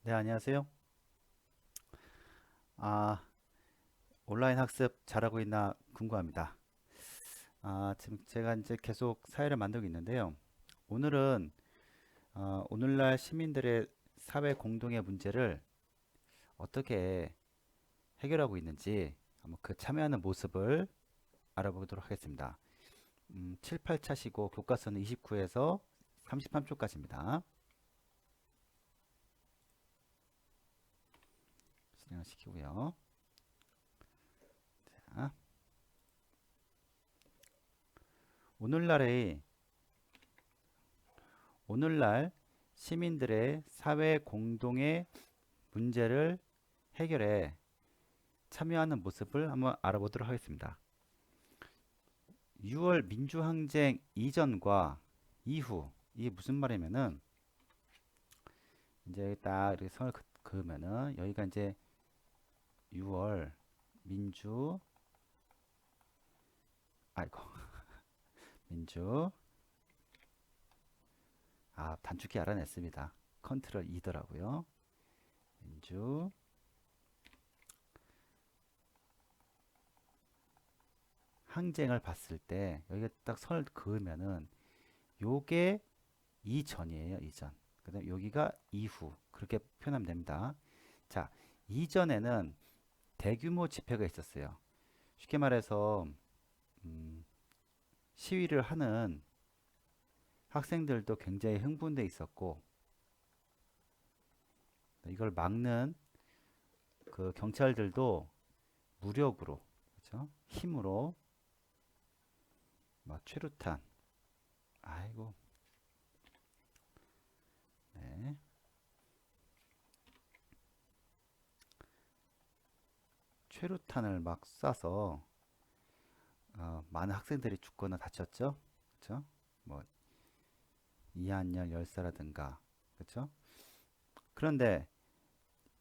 네, 안녕하세요. 아, 온라인 학습 잘하고 있나 궁금합니다. 지금 제가 이제 계속 사회를 만들고 있는데요. 오늘은 오늘날 시민들의 사회 공동의 문제를 어떻게 해결하고 있는지 한번 그 참여하는 모습을 알아보도록 하겠습니다. 7, 8차시고 교과서는 29에서 33초까지입니다. 진행을 시키고요. 자, 오늘날의 오늘날 시민들의 사회 공동의 문제를 해결해 참여하는 모습을 한번 알아보도록 하겠습니다. 6월 민주항쟁 이전과 이후 이게 무슨 말이냐면은 이제 딱 이렇게 선을 그으면은 여기가 이제 6월 민주 아이고 민주 단축키 알아냈습니다. 컨트롤 E더라고요. 민주 항쟁을 봤을 때 여기가 딱 선을 그으면은 요게 이전이에요. 이전. 그다음 여기가 이후 그렇게 표현하면 됩니다. 자, 이전에는 대규모 집회가 있었어요. 쉽게 말해서 음, 시위를 하는 학생들도 굉장히 흥분돼 있었고 이걸 막는 그 경찰들도 무력으로 그렇죠? 힘으로 막 최루탄 아이고 네. 최루탄을 막 쏴서 많은 학생들이 죽거나 다쳤죠. 그렇죠? 뭐 이한열 열사라든가 그렇죠? 그런데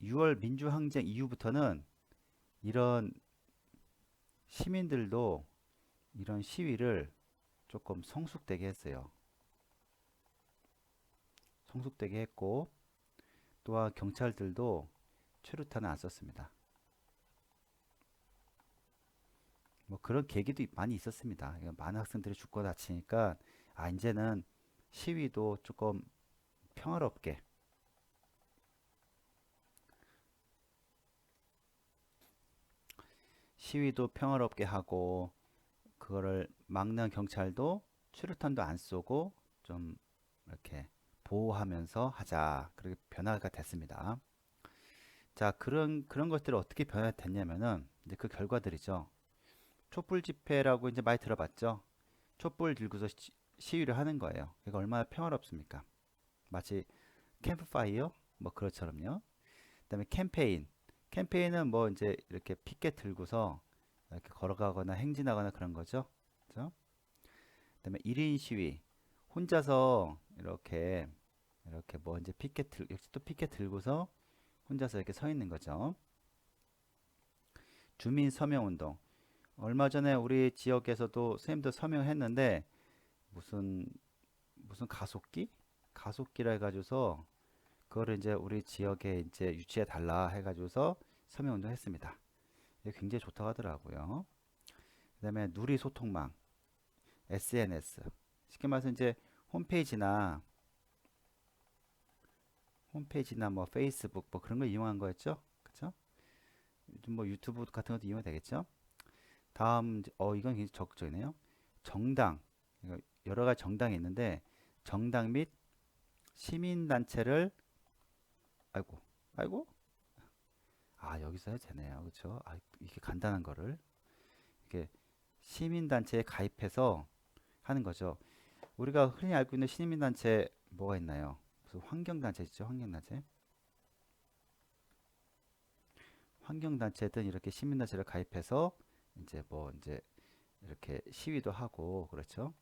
6월 민주항쟁 이후부터는 이런 시민들도 이런 시위를 조금 성숙되게 했어요. 성숙되게 했고 또한 경찰들도 최루탄을 안 썼습니다. 뭐 그런 계기도 많이 있었습니다. 많은 학생들이 죽고 다치니까 이제는 시위도 조금 평화롭게 시위도 평화롭게 하고 그거를 막는 경찰도 최루탄도 안 쏘고 좀 이렇게 보호하면서 하자. 그렇게 변화가 됐습니다. 자, 그런 것들이 어떻게 변화됐냐면은 이제 그 결과들이죠. 촛불 집회라고 이제 많이 들어봤죠. 촛불 들고서 시위를 하는 거예요. 그러니까 얼마나 평화롭습니까? 마치 캠프파이어 뭐 그것처럼요. 그다음에 캠페인. 캠페인은 뭐 이제 이렇게 피켓 들고서 이렇게 걸어가거나 행진하거나 그런 거죠. 그죠? 그다음에 1인 시위. 혼자서 이렇게 뭐 이제 역시 또 피켓 들고서 혼자서 이렇게 서 있는 거죠. 주민 서명 운동. 얼마 전에 우리 지역에서도 선생님도 서명했는데 무슨 무슨 가속기? 가속기라 해가지고서 그거를 이제 우리 지역에 이제 유치해 달라 해가지고서 서명 운동했습니다. 이게 굉장히 좋다고 하더라고요. 그다음에 누리 소통망, SNS. 쉽게 말해서 이제 홈페이지나 홈페이지나 뭐 페이스북 뭐 그런 걸 이용한 거였죠. 그렇죠? 요즘 뭐 유튜브 같은 것도 이용이 되겠죠. 다음 이건 굉장히 적극적이네요. 정당. 여러 가지 정당이 있는데 정당 및 시민 단체를 아이고 아이고 여기서 해도 되네요. 그렇죠? 이게 간단한 거를 이렇게 시민단체에 가입해서 하는 거죠. 우리가 흔히 알고 있는 시민단체 뭐가 있나요? 무슨 환경단체 있죠? 환경단체. 환경단체든 이렇게 시민단체를 가입해서 이제 뭐 이제 이렇게 시위도 하고 그렇죠.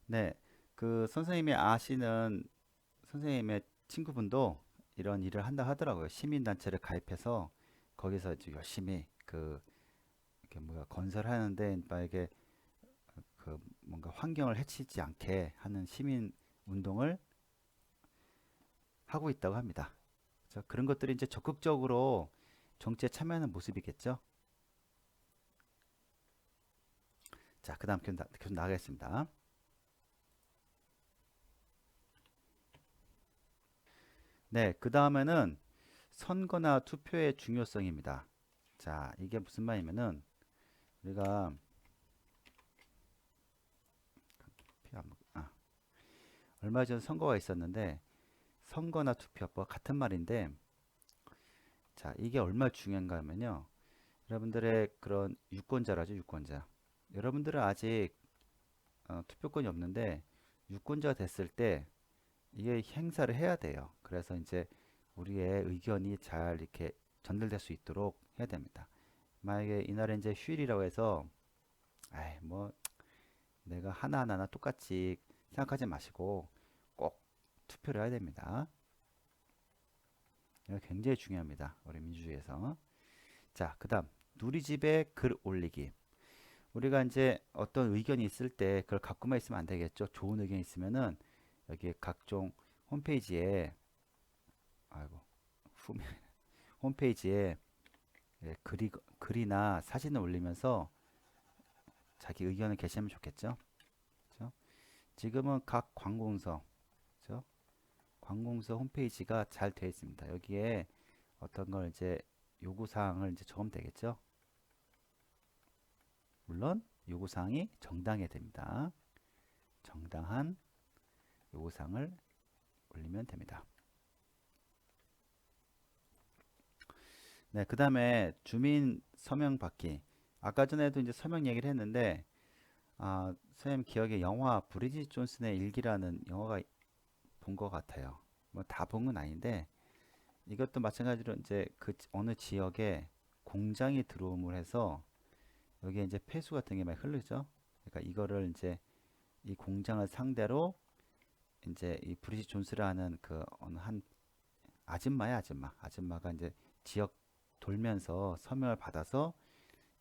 네, 그 선생님이 아시는 선생님의 친구분도 이런 일을 한다 하더라고요. 시민단체를 가입해서 거기서 이제 열심히 이렇게 뭐야 건설하는데 만약에 그 뭔가 환경을 해치지 않게 하는 시민 운동을 하고 있다고 합니다. 그래서 그런 것들이 이제 적극적으로 정치에 참여하는 모습이겠죠. 자, 그 다음 계속 나가겠습니다. 네, 그 다음에는 선거나 투표의 중요성입니다. 자, 이게 무슨 말이냐면은 우리가 얼마 전 선거가 있었는데 선거나 투표 뭐 같은 말인데 자, 이게 얼마나 중요한가 하면요. 여러분들의 그런 유권자라죠, 유권자. 여러분들은 아직 투표권이 없는데 유권자가 됐을 때 이게 행사를 해야 돼요. 그래서 이제 우리의 의견이 잘 이렇게 전달될 수 있도록 해야 됩니다. 만약에 이날에 이제 휴일이라고 해서 아이 뭐 내가 하나하나 똑같이 생각하지 마시고 꼭 투표를 해야 됩니다. 이거 굉장히 중요합니다. 우리 민주주의에서. 자, 그다음 누리집에 글 올리기. 우리가 이제 어떤 의견이 있을 때 그걸 갖고만 있으면 안 되겠죠. 좋은 의견이 있으면은 여기 각종 홈페이지에 아이고 후 홈페이지에 글이나 사진을 올리면서 자기 의견을 게시하면 좋겠죠. 그렇죠? 지금은 각 관공서, 그렇죠? 관공서 홈페이지가 잘 되어 있습니다. 여기에 어떤 걸 이제 요구 사항을 이제 적으면 되겠죠. 물론 요구 사항이 정당해야 됩니다. 정당한 요구 사항을 올리면 됩니다. 네, 그 다음에 주민 서명 받기. 아까 전에도 이제 서명 얘기를 했는데, 선생님 기억에 영화 브리짓 존슨의 일기라는 영화가 본 것 같아요. 뭐 다 본 건 아닌데, 이것도 마찬가지로 이제 그 어느 지역에 공장이 들어옴을 해서 여기에 이제 폐수 같은 게 막 흐르죠. 그러니까 이거를 이제 이 공장을 상대로 이제 이 브리짓 존스라는 그 어느 한 아줌마야 아줌마. 아줌마가 이제 지역 돌면서 서명을 받아서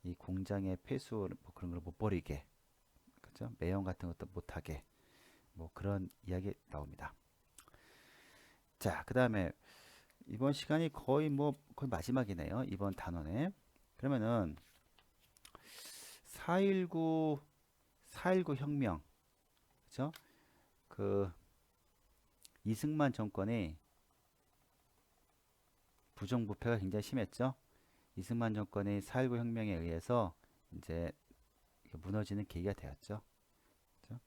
이 공장의 폐수 뭐 그런 걸 못 버리게, 그죠? 매연 같은 것도 못하게 뭐 그런 이야기 나옵니다. 자, 그 다음에 이번 시간이 거의 뭐 거의 마지막이네요. 이번 단원에. 그러면은 4.19 4.19 혁명, 그죠? 그 이승만 정권이 부정부패가 굉장히 심했죠. 이승만 정권이 4.19 혁명에 의해서 이제 무너지는 계기가 되었죠. 그죠?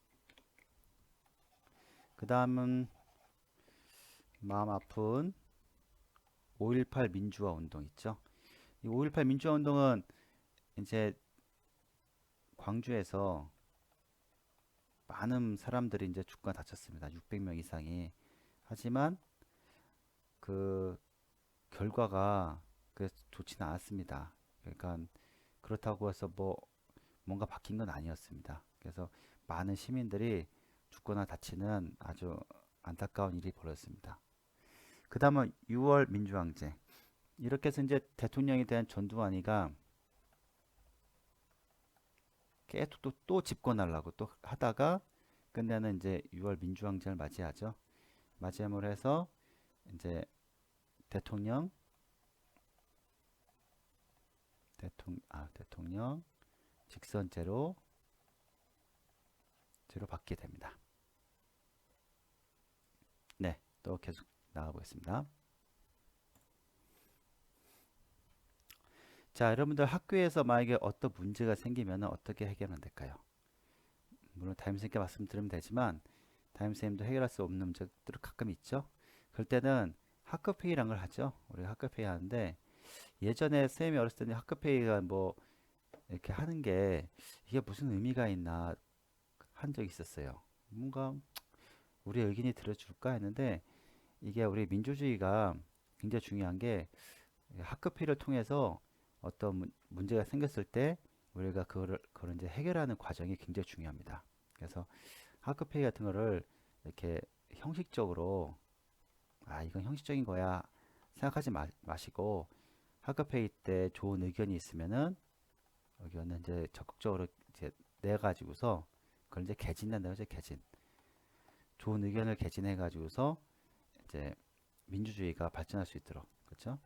그 다음은 마음 아픈 5.18 민주화 운동 있죠. 이 5.18 민주화 운동은 이제 광주에서 많은 사람들이 이제 죽거나 다쳤습니다. 600명 이상이. 하지만 그 결과가 그 좋지는 않았습니다. 그러니까 그렇다고 해서 뭐 뭔가 바뀐 건 아니었습니다. 그래서 많은 시민들이 죽거나 다치는 아주 안타까운 일이 벌어졌습니다. 그 다음은 6월 민주항쟁. 이렇게 해서 이제 대통령에 대한 전두환이가 계속 또 집권하려고 또 하다가 끝내는 이제 6월 민주항쟁을 맞이하죠. 맞이함으로 해서 이제 대통령 대통령 직선제로 받게 됩니다. 네, 또 계속 나가 보겠습니다. 자, 여러분들 학교에서 만약에 어떤 문제가 생기면 어떻게 해결하면 될까요? 물론 담임선생님께 말씀드리면 되지만 담임선생님도 해결할 수 없는 문제들이 가끔 있죠. 그럴 때는 학급회의란 걸 하죠. 우리가 학급회의 하는데 예전에 선생님이 어렸을 때는 학급회의가 뭐 이렇게 하는 게 이게 무슨 의미가 있나 한 적이 있었어요. 뭔가 우리 의견이 들어줄까 했는데 이게 우리 민주주의가 굉장히 중요한 게 학급회의를 통해서 어떤 문제가 생겼을 때 우리가 그걸 이제 해결하는 과정이 굉장히 중요합니다. 그래서 학급회의 같은 거를 이렇게 형식적으로 이건 형식적인 거야 생각하지 마시고 학급회의 때 좋은 의견이 있으면은 의견은 이제 적극적으로 이제 내 가지고서 그걸 이제 개진한다고 하죠. 개진. 좋은 의견을 개진해 가지고서 이제 민주주의가 발전할 수 있도록. 그렇죠?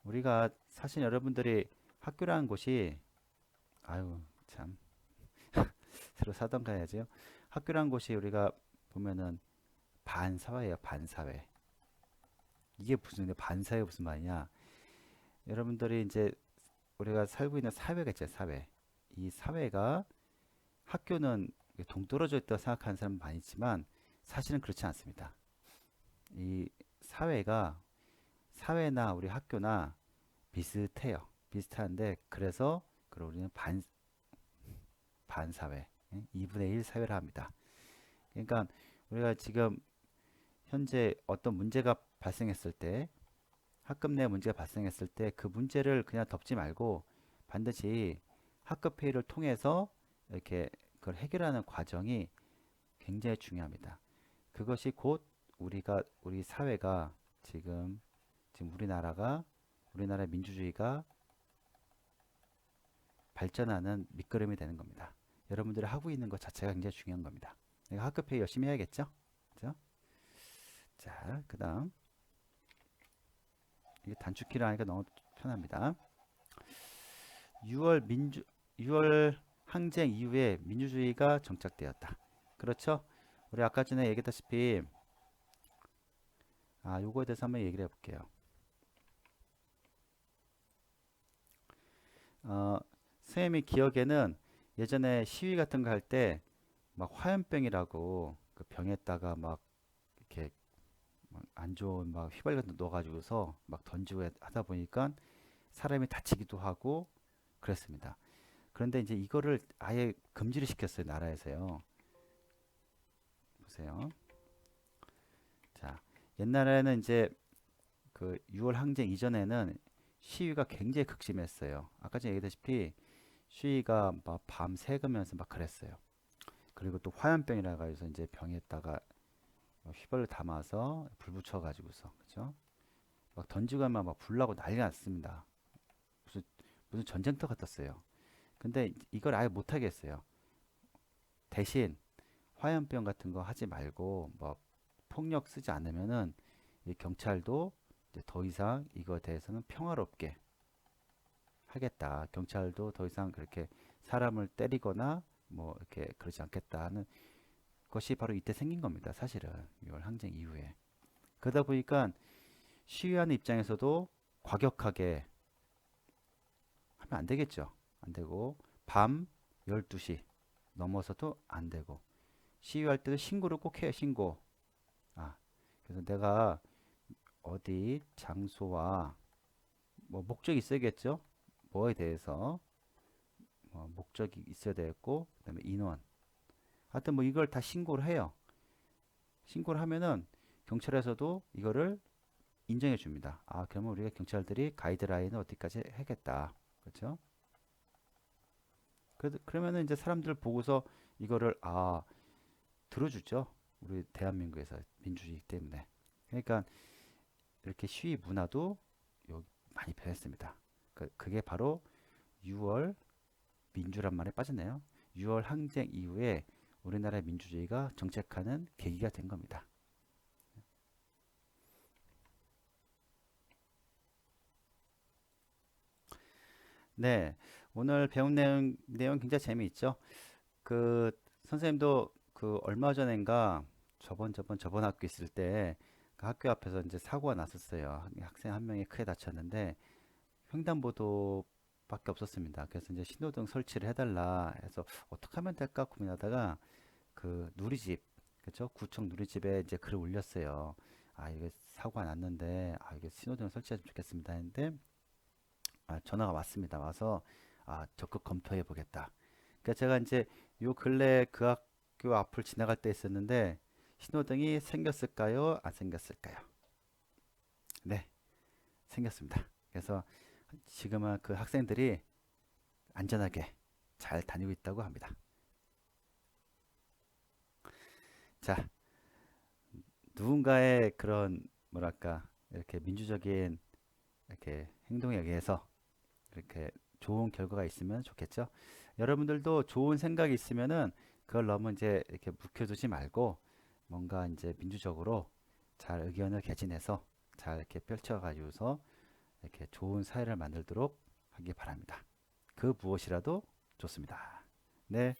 우리가 사실 여러분들이 학교라는 곳이 아유 참 새로 사던가 해야지요. 학교라는 곳이 우리가 보면은 반사회예요. 반사회. 이게 무슨 반사회 무슨 말이냐? 여러분들이 이제 우리가 살고 있는 사회가 있죠. 사회. 이 사회가 학교는 동떨어져 있다고 생각하는 사람 많이 있지만 사실은 그렇지 않습니다. 이 사회가 사회나 우리 학교나 비슷해요. 비슷한데 그래서 우리는 반사회, 2분의 1 사회를 합니다. 그러니까 우리가 지금 현재 어떤 문제가 발생했을 때 학급 내 문제가 발생했을 때 그 문제를 그냥 덮지 말고 반드시 학급 회의를 통해서 이렇게 그걸 해결하는 과정이 굉장히 중요합니다. 그것이 곧 우리 사회가 지금 우리나라의 민주주의가 발전하는 밑거름이 되는 겁니다. 여러분들이 하고 있는 것 자체가 굉장히 중요한 겁니다. 내가 학급 회의 열심히 해야겠죠? 그죠? 자, 그다음 이게 단축키를 하니까 너무 편합니다. 6월 항쟁 이후에 민주주의가 정착되었다. 그렇죠? 우리 아까 전에 얘기했다시피 요거에 대해서 한번 얘기를 해볼게요. 선생님이 기억에는 예전에 시위 같은 거 할 때 막 화염병이라고 그 병에다가 막 이렇게 안 좋은 막 휘발 같은 거 넣어가지고서 막 던지고 하다 보니까 사람이 다치기도 하고 그랬습니다. 그런데 이제 이거를 아예 금지를 시켰어요, 나라에서요. 보세요. 자, 옛날에는 이제 그 6월 항쟁 이전에는 시위가 굉장히 극심했어요. 아까 전에 얘기했다시피 시위가 막 밤 새가면서 막 그랬어요. 그리고 또 화염병이라고 해서 이제 병에다가 휘발유 담아서 불 붙여가지고서 그죠? 막 던지고 하면 막 불나고 난리 났습니다. 무슨 전쟁터 같았어요. 근데 이걸 아예 못하게 했어요. 대신 화염병 같은 거 하지 말고 뭐 폭력 쓰지 않으면은 이 경찰도 이제 더 이상 이거에 대해서는 평화롭게 하겠다. 경찰도 더 이상 그렇게 사람을 때리거나 뭐 이렇게 그러지 않겠다 하는 것이 바로 이때 생긴 겁니다. 사실은 6월 항쟁 이후에. 그러다 보니까 시위하는 입장에서도 과격하게 하면 안 되겠죠. 안 되고 밤 12시 넘어서도 안 되고 시위할 때도 신고를 꼭 해요. 신고. 그래서 내가 어디 장소와 뭐 목적이 있어야겠죠. 뭐에 대해서 목적이 있어야 되겠고 그다음에 인원. 하여튼 뭐 이걸 다 신고를 해요. 신고를 하면은 경찰에서도 이거를 인정해 줍니다. 그러면 우리가 경찰들이 가이드라인을 어디까지 하겠다. 그렇죠? 그러면은 이제 사람들 보고서 이거를 들어주죠. 우리 대한민국에서 민주주의 때문에. 그러니까 이렇게 시위 문화도 많이 변했습니다. 그게 바로 6월 민주란 말에 빠졌네요. 6월 항쟁 이후에 우리나라의 민주주의가 정착하는 계기가 된 겁니다. 네, 오늘 배운 내용 굉장히 재미있죠? 그 선생님도 그 얼마 전인가 저번 학교 있을 때 그 학교 앞에서 이제 사고가 났었어요. 학생 한 명이 크게 다쳤는데 횡단보도밖에 없었습니다. 그래서 이제 신호등 설치를 해달라 해서 어떻게 하면 될까 고민하다가 그 누리집, 그렇죠? 구청 누리집에 이제 글을 올렸어요. 이게 사고가 났는데 이게 신호등 설치했으면 좋겠습니다 했는데 전화가 왔습니다. 와서 적극 검토해 보겠다. 그러니까 제가 이제 요 근래 그 학교 앞을 지나갈 때 있었는데 신호등이 생겼을까요? 안 생겼을까요? 네, 생겼습니다. 그래서 지금은 그 학생들이 안전하게 잘 다니고 있다고 합니다. 자, 누군가의 그런 뭐랄까 이렇게 민주적인 이렇게 행동에 의해서 이렇게 좋은 결과가 있으면 좋겠죠. 여러분들도 좋은 생각이 있으면은 그걸 너무 이제 이렇게 묵혀두지 말고 뭔가 이제 민주적으로 잘 의견을 개진해서 잘 이렇게 펼쳐가지고서 이렇게 좋은 사회를 만들도록 하기 바랍니다. 그 무엇이라도 좋습니다. 네,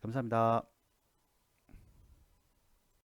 감사합니다.